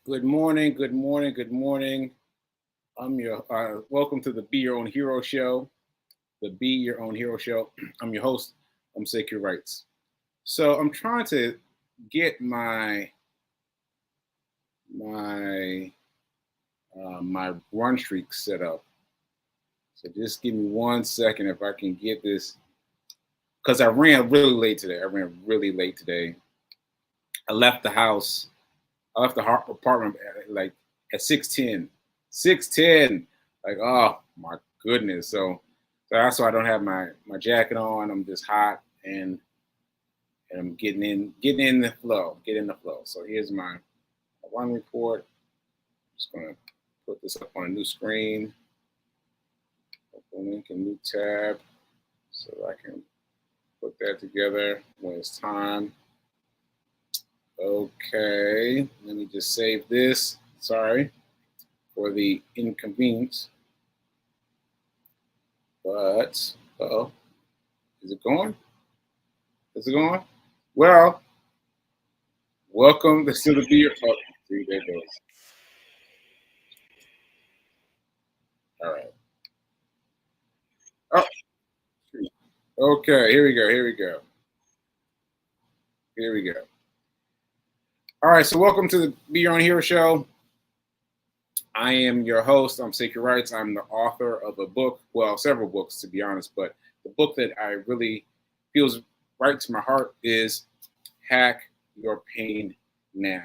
Good morning, good morning, good morning. I'm your welcome to the Be Your Own Hero show. The Be Your Own Hero show. I'm your host. I'm Secure Rights. So I'm trying to get my run streak set up. So just give me 1 second if I can get this because I ran really late today. I ran really late today. I left the house. I left the apartment at 6:10. 6:10. Like, oh my goodness. So that's why I don't have my jacket on. I'm just hot and I'm getting in the flow. Get in the flow. So here's my run report. I'm just gonna put this up on a new screen. Open link a new tab so I can put that together when it's time. Okay, let me just save this. Sorry for the inconvenience. But, is it going? Is it going? Well, welcome to the Be Your Talk. See, there it goes. All right. Oh, okay, here we go. Here we go. Here we go. All right, so welcome to the Be Your Own Hero show. I am your host. I'm Secure Rights. I'm the author of a book, well, several books to be honest, but the book that I really feels right to my heart is Hack Your Pain Now.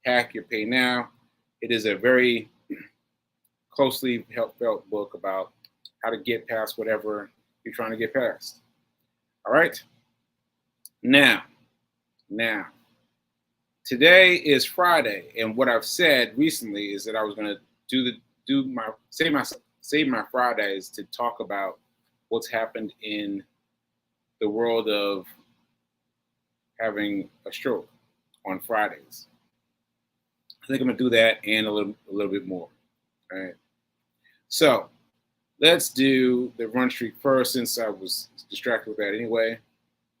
Hack Your Pain Now. It is a very closely felt book about how to get past whatever you're trying to get past. All right. Now, today is Friday, and what I've said recently is that I was going to save my Fridays to talk about what's happened in the world of having a stroke on Fridays. I think I'm gonna do that and a little bit more. All right. So let's do the run streak first, since I was distracted with that anyway.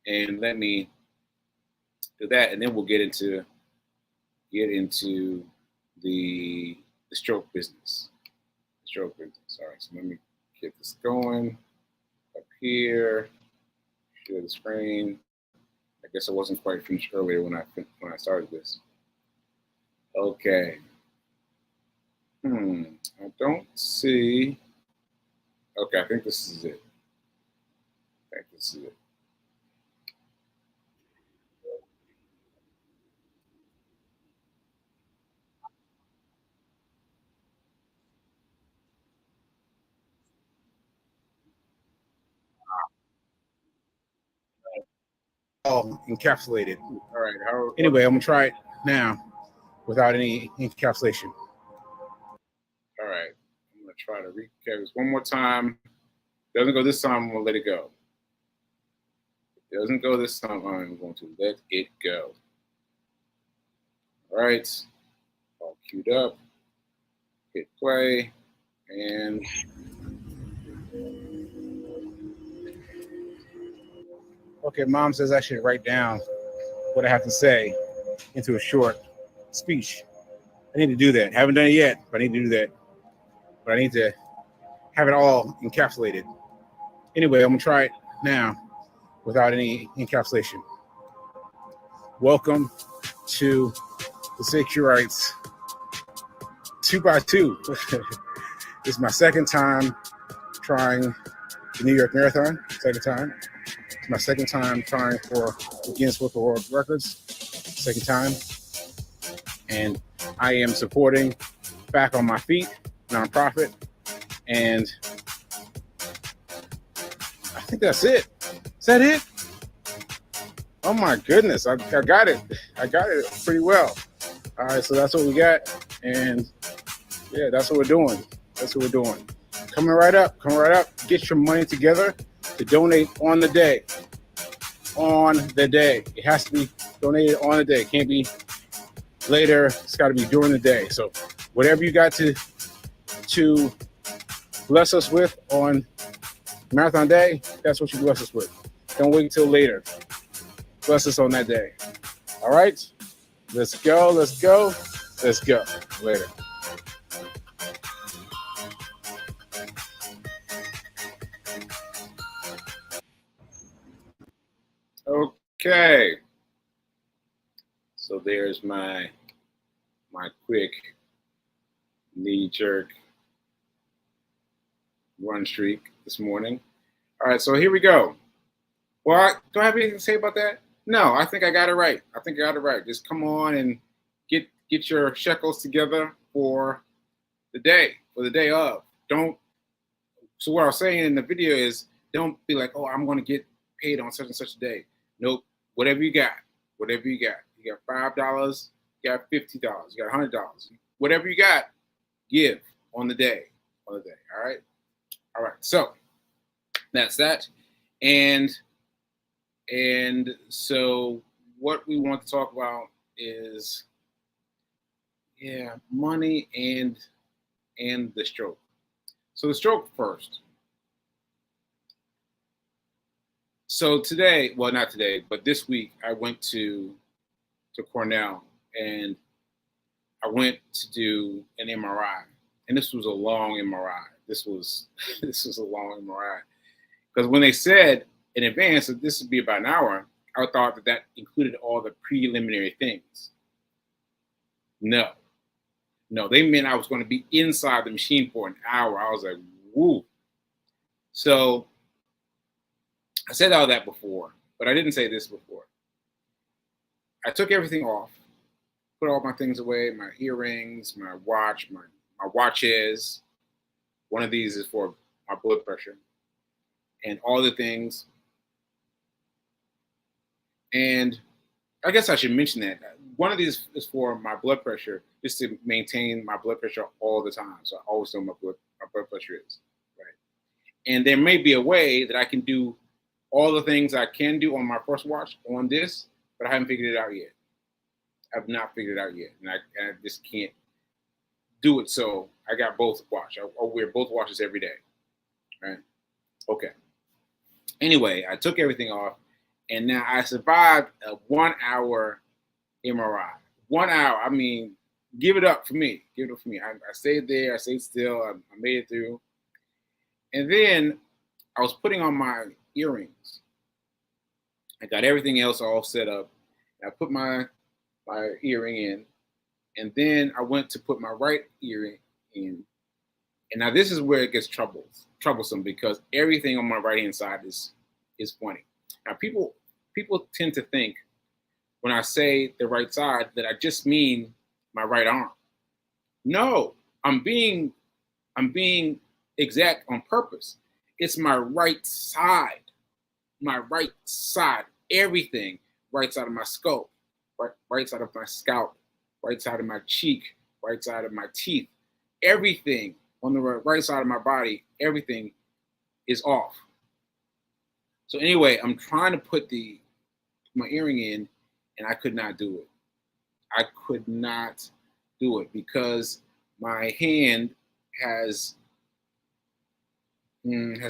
And let me do that, and then we'll get into the stroke business. The stroke business. All right. So let me get this going up here. Share the screen. I guess I wasn't quite finished earlier when I started this. Okay. I don't see. Okay, I think this is it. All encapsulated. All right. Anyway, I'm gonna try it now without any encapsulation. All right. I'm gonna try to recap this one more time. Doesn't go this time. I'm gonna let it go. It doesn't go this time. I'm going to let it go. All right. All queued up. Hit play and. Okay, mom says I should write down what I have to say into a short speech. I need to do that. Haven't done it yet, but I need to do that. But I need to have it all encapsulated. Anyway, I'm gonna try it now without any encapsulation. Welcome to the Secure Rights 2x2. This is my second time trying the New York Marathon. Second time. It's my second time trying for Guinness Book of World Records. Second time. And I am supporting Back on My Feet, nonprofit. And I think that's it. Is that it? Oh my goodness, I got it. I got it pretty well. All right, so that's what we got. And yeah, that's what we're doing. Coming right up. Get your money together to donate on the day. It has to be donated on the day. It can't be later. It's got to be during the day. So whatever you got to bless us with on Marathon Day, that's what you bless us with. Don't wait until later. Bless us on that day. All right? Let's go. Let's go. Later. Okay. So there's my quick knee jerk run streak this morning. All right, so here we go. Well, do I have anything to say about that? No, I think I got it right. I think I got it right. Just come on and get your shekels together for the day of. Don't. So what I was saying in the video is, don't be like, oh, I'm going to get paid on such and such a day. Nope. Whatever you got. You got $5. You got $50. You got $100. Whatever you got, give on the day. All right. So that's that. And so what we want to talk about is, money and the stroke. So the stroke first. So today, well, not today, but this week, I went to Cornell and I went to do an MRI. And this was a long MRI. This was a long MRI. Because when they said in advance that this would be about an hour, I thought that included all the preliminary things. No, they meant I was going to be inside the machine for an hour. I was like, woo. So I said all that before, but I didn't say this before. I took everything off, put all my things away, my earrings, my watch, my watches. One of these is for my blood pressure and all the things. And I guess I should mention that one of these is for my blood pressure, just to maintain my blood pressure all the time. So I always know my blood pressure is, right? And there may be a way that I can do all the things I can do on my first watch on this, but I haven't figured it out yet. I've not figured it out yet, and I just can't do it. So I got both watches. I wear both watches every day, right? Okay. Anyway, I took everything off, and now I survived a 1 hour MRI. 1 hour. I mean, give it up for me. I stayed there. I stayed still. I made it through. And then I was putting on my earrings. I got everything else all set up. I put my earring in, and then I went to put my right earring in. And now this is where it gets troublesome, because everything on my right hand side is funny. Now people tend to think when I say the right side that I just mean my right arm. No, I'm being exact on purpose. It's my right side. My right side. Everything. Right side of my skull. Right side of my scalp. Right side of my cheek. Right side of my teeth. Everything on the right side of my body, everything is off. So anyway, I'm trying to put my earring in, and I could not do it. I could not do it because my hand has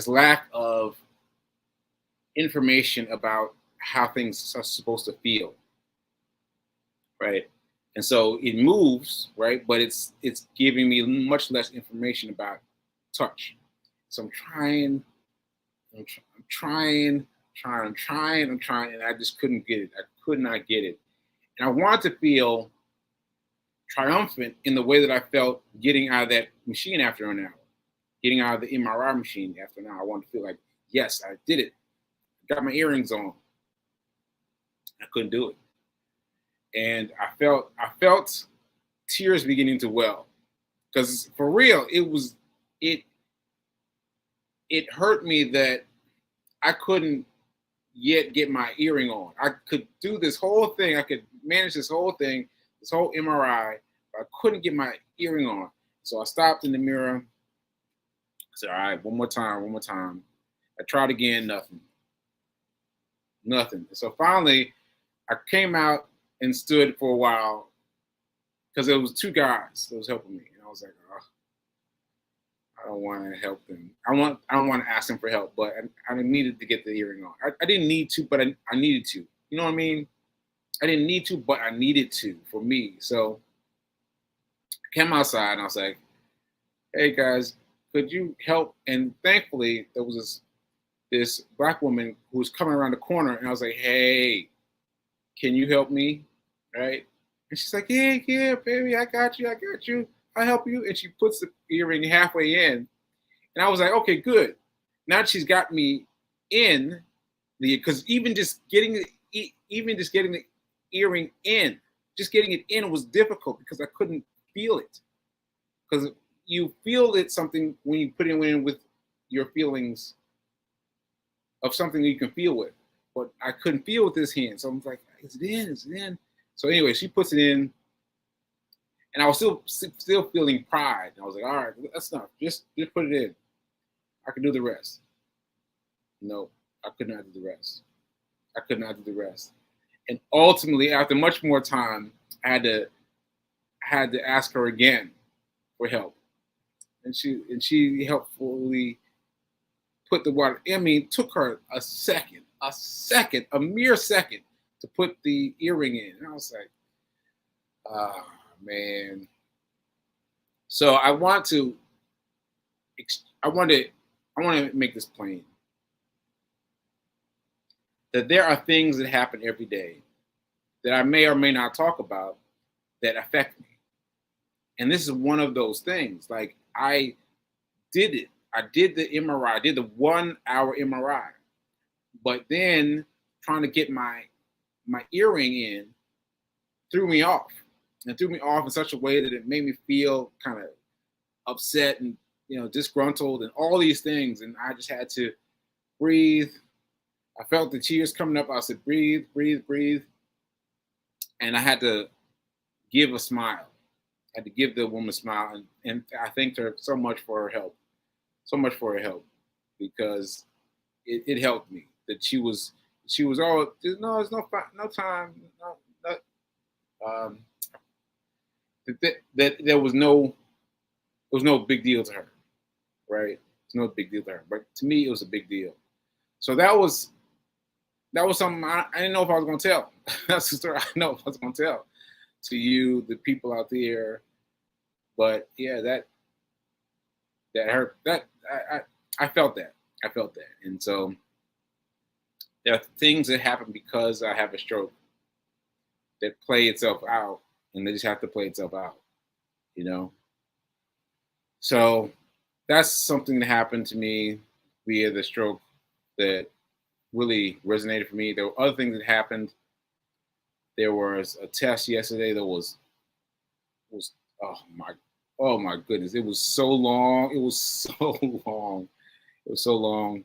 lack of information about how things are supposed to feel, right? And so it moves, right? But it's giving me much less information about touch. So I'm trying, and I just couldn't get it. I could not get it. And I wanted to feel triumphant in the way that I felt getting out of that machine after an hour, getting out of the MRI machine after an hour. I wanted to feel like, yes, I did it. I got my earrings on. I couldn't do it. And I felt tears beginning to well, because for real, it hurt me that I couldn't yet get my earring on. I could do this whole thing. I could manage this whole thing, this whole MRI, but I couldn't get my earring on. So I stopped in the mirror. I said, all right, one more time. I tried again, nothing. So finally, I came out and stood for a while, because there was two guys that was helping me, and I was like, oh, I don't want to help them. I don't want to ask them for help, but I needed to get the earring on. I didn't need to, but I needed to. You know what I mean? I didn't need to, but I needed to for me. So came outside and I was like, hey guys, could you help? And thankfully there was this black woman who was coming around the corner, and I was like, hey, can you help me? Right? And she's like, yeah, baby, I got you, I'll help you. And she puts the earring halfway in. And I was like, okay, good. Now she's got me in because even just getting the earring in, just getting it in was difficult because I couldn't feel it. Because you feel it something when you put it in with your feelings of something you can feel with. But I couldn't feel with this hand. So I was like, is it in? Is it in? So anyway, she puts it in. And I was still feeling pride. And I was like, all right, that's enough. Just put it in. I can do the rest. No, I could not do the rest. I could not do the rest. And ultimately, after much more time, I had to ask her again for help. And she helpfully put the water. I mean, it took her a mere second to put the earring in. And I was like, ah, man. So I want to make this plain. That there are things that happen every day that I may or may not talk about that affect me. And this is one of those things. Like I did it. I did the MRI. I did the 1 hour MRI. But then trying to get my earring in threw me off. And threw me off in such a way that it made me feel kind of upset and disgruntled and all these things. And I just had to breathe. I felt the tears coming up. I said, breathe, breathe, breathe. And I had to give a smile. I had to give the woman a smile. And I thanked her so much for her help. So much for her help. Because it helped me. That she was all, no, there's no time. That there was no big deal to her. Right? It's no big deal to her. But to me, it was a big deal. So that was something I didn't know if I was going to tell. That's the story I know if I was going to tell to you, the people out there. But yeah, that hurt. I felt that. I felt that. And so there are things that happen because I have a stroke that play itself out, and they just have to play itself out, So that's something that happened to me via the stroke that really resonated for me. There were other things that happened. There was a test yesterday that was oh my goodness. It was so long. It was so long. It was so long.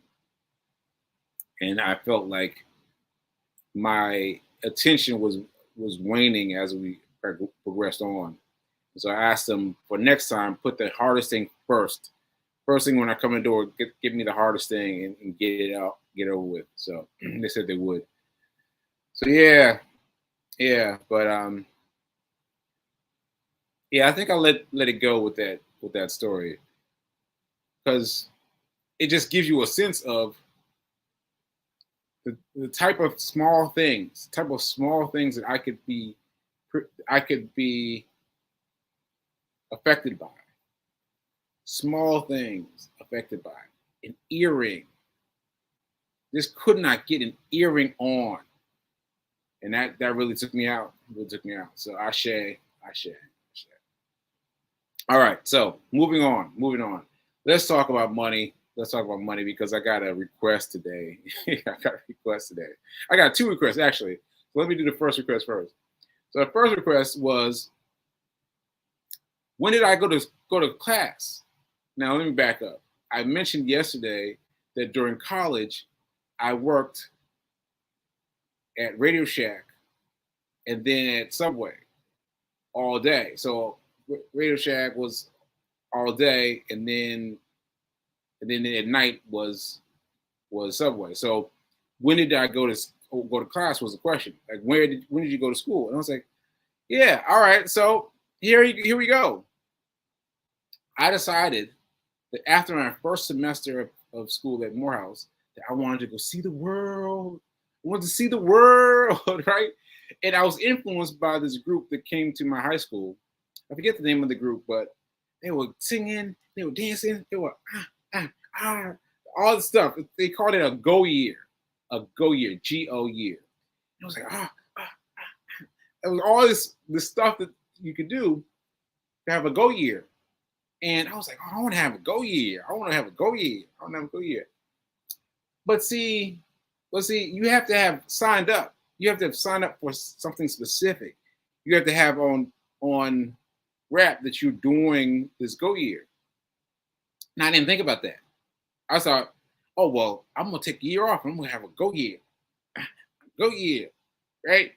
And I felt like my attention was waning as we progressed on. So I asked them for next time, put the hardest thing first. First thing when I come in the door, give me the hardest thing and get it out, get over with. So they said they would. So yeah, but I think I'll let it go with that story, because it just gives you a sense of the type of small things that I could be affected by. Small things affected by an earring. Just could not get an earring on, and that really took me out. So ashe. All right, so moving on. Let's talk about money. Because I got a request today. I got two requests actually. So let me do the first request first. So the first request was, when did I go to class? Now let me back up. I mentioned yesterday that during college, I worked at Radio Shack and then at Subway all day. So Radio Shack was all day, and then at night was Subway. So when did I go to class was the question. Like when did you go to school? And I was like, yeah, all right. So here we go. I decided that after my first semester of school at Morehouse, that I wanted to go see the world. I wanted to see the world, right? And I was influenced by this group that came to my high school I forget the name of the group, but they were singing, they were dancing, they were ah, all the stuff. They called it a go year, Go year. And I was like it was all this stuff that you could do to have a go year. And I was like, oh, I want to have a go year. I want to have a go year. I want to have a go year. But see, you have to have signed up. You have to have signed up for something specific. You have to have on rap that you're doing this go year. And I didn't think about that. I thought, oh well, I'm gonna take a year off. I'm gonna have a go year, right?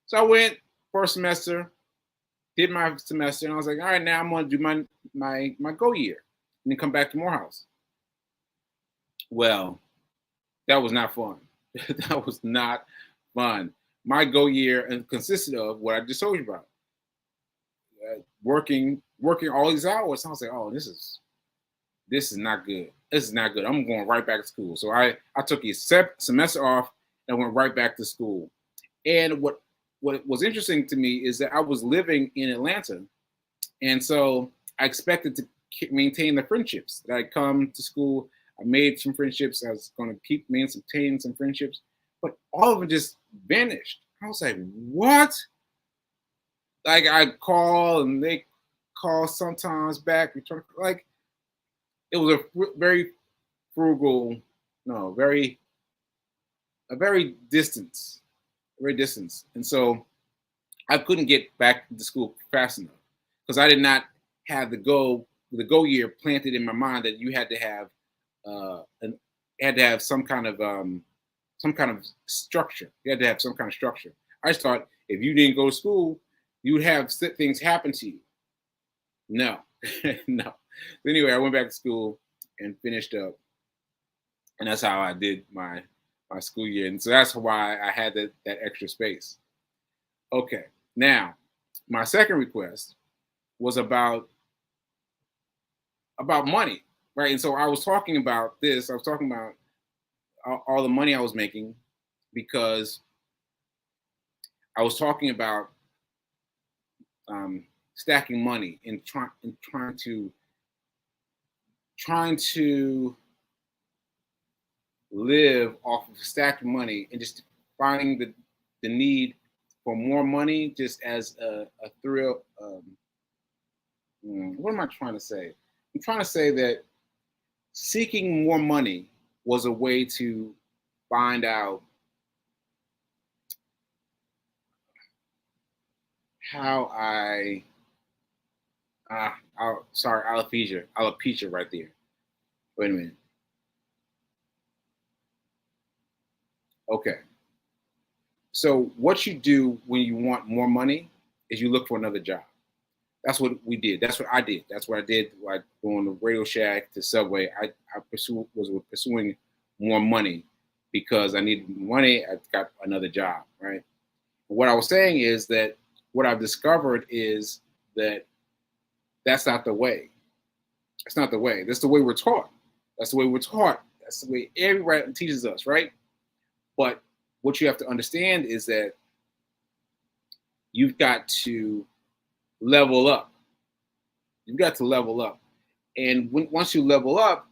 So I went first semester, did my semester, and I was like, all right, now I'm gonna do my go year, and then come back to Morehouse. Well, that was not fun. That was not fun. My go year consisted of what I just told you about. Working all these hours. I was like, oh, this is not good. This is not good. I'm going right back to school. So I took a semester off and went right back to school. And what was interesting to me is that I was living in Atlanta, and so I expected to maintain the friendships that I come to school. I made some friendships. I was going to keep maintaining some friendships, but all of them just vanished. I was like, what? Like I call and they call sometimes back. Like it was a very frugal, no, a very distance. And so I couldn't get back to school fast enough because I did not have the go year planted in my mind that you had to have some kind of structure. You had to have some kind of structure. I just thought if you didn't go to school, you would have things happen to you. No, no. Anyway, I went back to school and finished up, and that's how I did my school year, and so that's why I had that extra space. Okay, now my second request was about money, right? And so I was talking about this. I was talking about all the money I was making because I was talking about stacking money and trying to live off of stacked money and just finding the need for more money just as a thrill. What am I trying to say? I'm trying to say that seeking more money was a way to find out how sorry, alopecia right there. Wait a minute. Okay. So what you do when you want more money is you look for another job. That's what we did. That's what I did. That's what I did. Like going to Radio Shack to Subway. I was pursuing more money because I needed money. I got another job, right? What I was saying is that what I've discovered is that that's not the way. It's not the way. That's the way we're taught. That's the way we're taught. That's the way everybody teaches us, right? But what you have to understand is that you've got to level up. You've got to level up. And once you level up,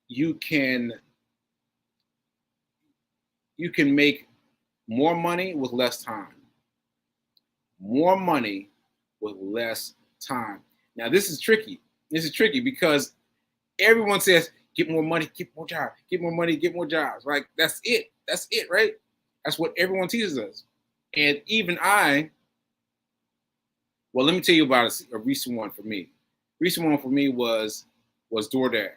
you can make more money with less time. More money with less time. Now this is tricky. This is tricky because everyone says, get more money, get more jobs, get more money, get more jobs. Like that's it. That's it, right? That's what everyone teaches us. And even well, let me tell you about a recent one for me. Recent one for me was DoorDash.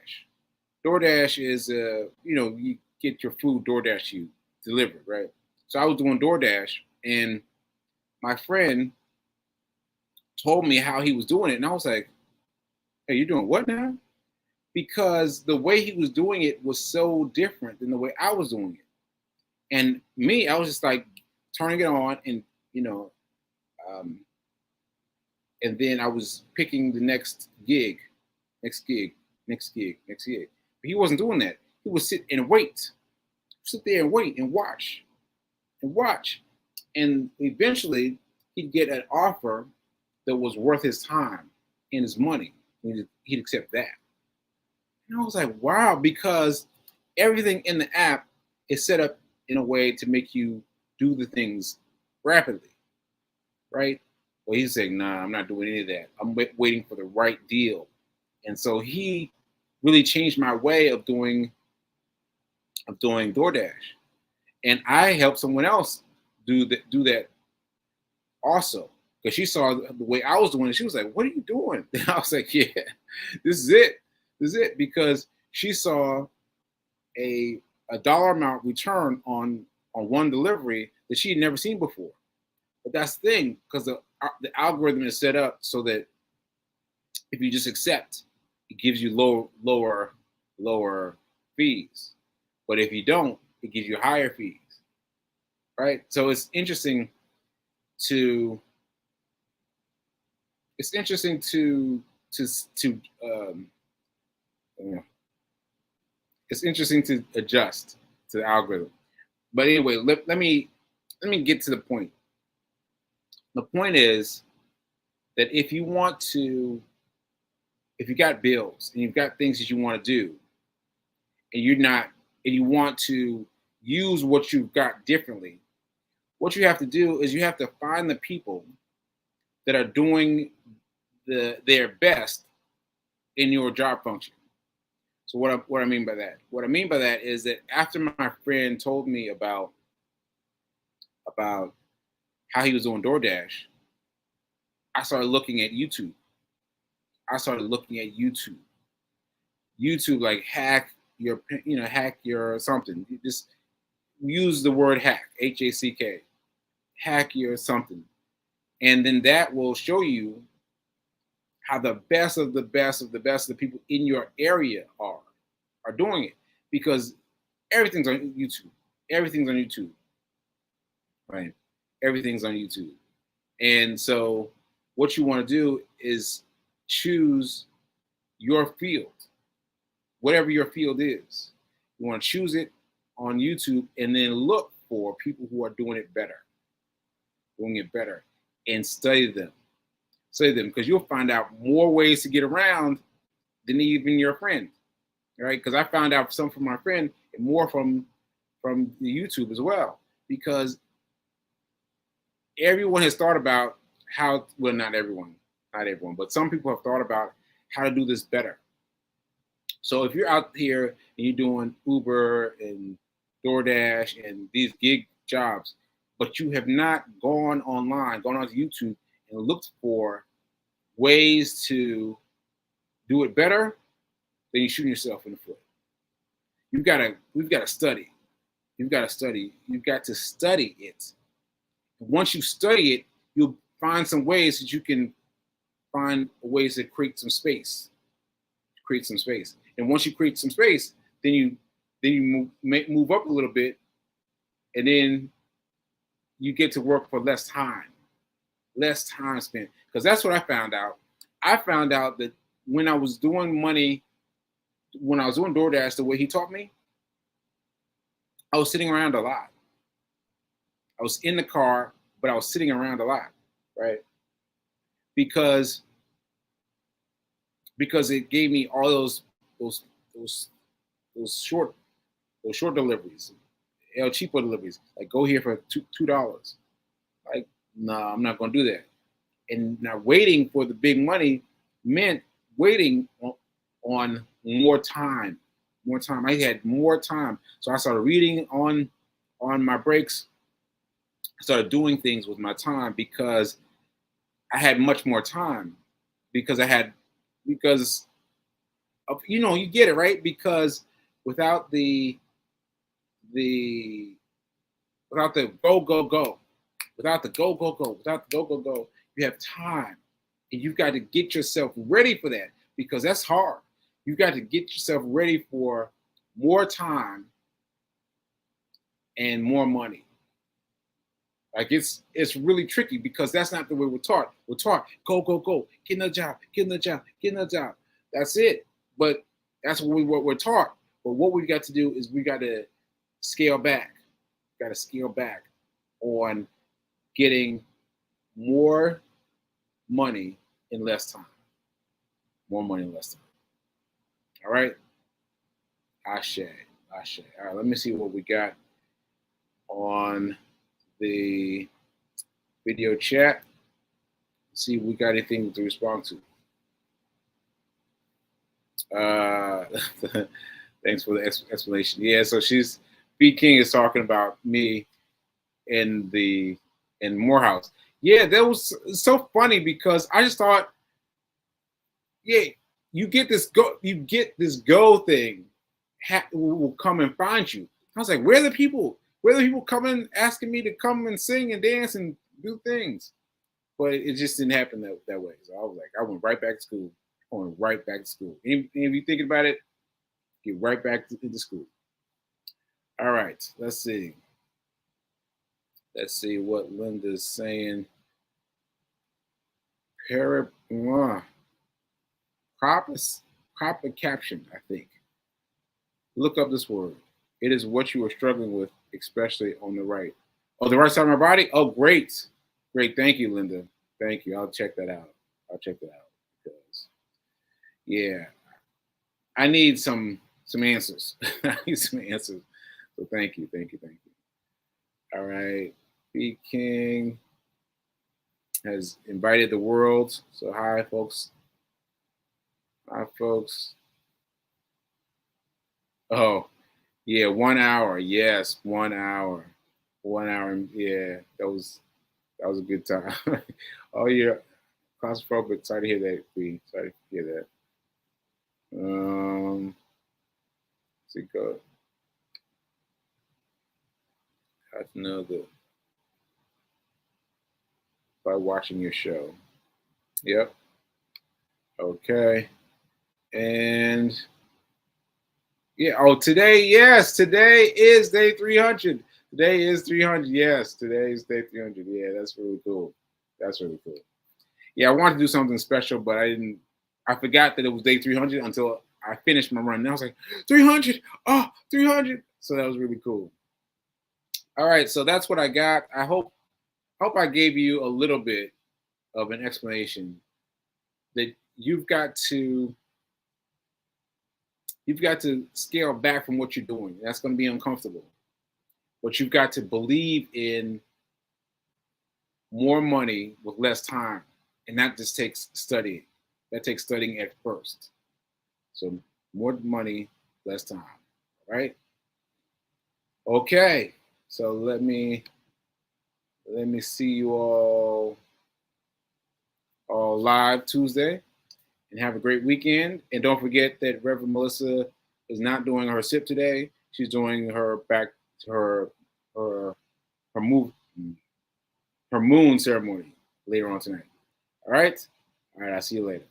DoorDash is you get your food DoorDash you delivered, right? So I was doing DoorDash and my friend told me how he was doing it. And I was like, hey, you're doing what now? Because the way he was doing it was so different than the way I was doing it. And me, I was just like turning it on and, and then I was picking the next gig. But he wasn't doing that. He would sit and wait. Sit there and wait and watch. And eventually he'd get an offer that was worth his time and his money. He'd accept that. And I was like, wow, because everything in the app is set up in a way to make you do the things rapidly, right? Well, he's saying, nah, I'm not doing any of that. I'm waiting for the right deal. And so he really changed my way of doing DoorDash. And I helped someone else do that also. Because she saw the way I was doing it. She was like, what are you doing? And I was like, yeah, this is it. This is it. Because she saw a dollar amount return on one delivery that she had never seen before. But that's the thing, because the algorithm is set up so that if you just accept, it gives you lower fees. But if you don't, it gives you higher fees, right? So it's interesting to it's interesting to adjust to the algorithm. But anyway, let me get to the point. The point is that if you got bills and you've got things that you want to do, and you want to use what you've got differently, what you have to do is you have to find the people that are doing their best in your job function. So what I mean by that? What I mean by that is that after my friend told me about how he was doing DoorDash, I started looking at YouTube. YouTube, like hack your something. You just use the word hack, HACK, hack your something. And then that will show you how the best of the best of the best of the people in your area are doing it, because everything's on YouTube. Everything's on YouTube, right? Everything's on YouTube. And so what you want to do is choose your field, whatever your field is. You want to choose it on YouTube and then look for people who are doing it better, and study them, because you'll find out more ways to get around than even your friend, right? Because I found out some from my friend and more from the YouTube as well, because everyone has thought about not everyone, but some people have thought about how to do this better. So if you're out here and you're doing Uber and DoorDash and these gig jobs, but you have not gone onto YouTube and looked for ways to do it better, then you're shooting yourself in the foot. We've got to study. You've got to study it. Once you study it, you'll find some ways that you can find ways to create some space. And once you create some space, then you move up a little bit, and then you get to work for less time spent. Because that's what I found out. I found out that when I was doing DoorDash the way he taught me, I was sitting around a lot. I was in the car, but I was sitting around a lot, right? Because it gave me all those short deliveries, El Cheapo deliveries. Like, go here for $2. Like, no, I'm not going to do that. And now waiting for the big money meant waiting on more time. I had more time, so I started reading on my breaks. I started doing things with my time because I had much more time. Because you get it, right? Because without the go, you have time, and you've got to get yourself ready for that, because that's hard. You've got to get yourself ready for more time and more money. Like, it's really tricky, because that's not the way we're taught. We're taught go, get in the job. That's it. But that's what we're taught. But what we've got to do is we got to scale back. On getting more money in less time. More money in less time. All right. Ashe. Ashe. All right. Let me see what we got on the video chat. See if we got anything to respond to. Thanks for the explanation. Yeah, so B King is talking about me in Morehouse. Yeah, that was so funny because I just thought, yeah, you get this go thing will come and find you. I was like, where are the people? Where are the people coming asking me to come and sing and dance and do things? But it just didn't happen that way. So I was like, I went right back to school. Going right back to school. If you thinking about it, get right back into school. All right, let's see. Let's see what Linda's saying. Proper caption, I think. Look up this word. It is what you are struggling with, especially on the right. Oh, the right side of my body? Oh, great. Great. Thank you, Linda. Thank you. I'll check that out. Because, yeah, I need some answers. I need some answers. So thank you. All right. B King has invited the world. So hi, folks. Hi, folks. Oh, yeah, 1 hour. Yes, 1 hour. 1 hour. Yeah, that was a good time. Oh, yeah. Claustrophobic. Sorry to hear that, Queen. Sorry to hear that. Let's see, go. I have to know that by watching your show. Yep. Okay. And yeah. Oh, today is day 300. Today is 300. Yes, today is day 300. Yeah, that's really cool. Yeah, I wanted to do something special, but I forgot that it was day 300 until I finished my run. And I was like, 300. Oh, 300. So that was really cool. All right, so that's what I got. I hope I gave you a little bit of an explanation that you've got to scale back from what you're doing. That's going to be uncomfortable. But you've got to believe in more money with less time. And that just takes studying. That takes studying at first. So more money, less time. All right? Okay. So let me see you all live Tuesday, and have a great weekend. And don't forget that Reverend Melissa is not doing her sip today. She's doing her moon ceremony later on tonight. All right. I'll see you later.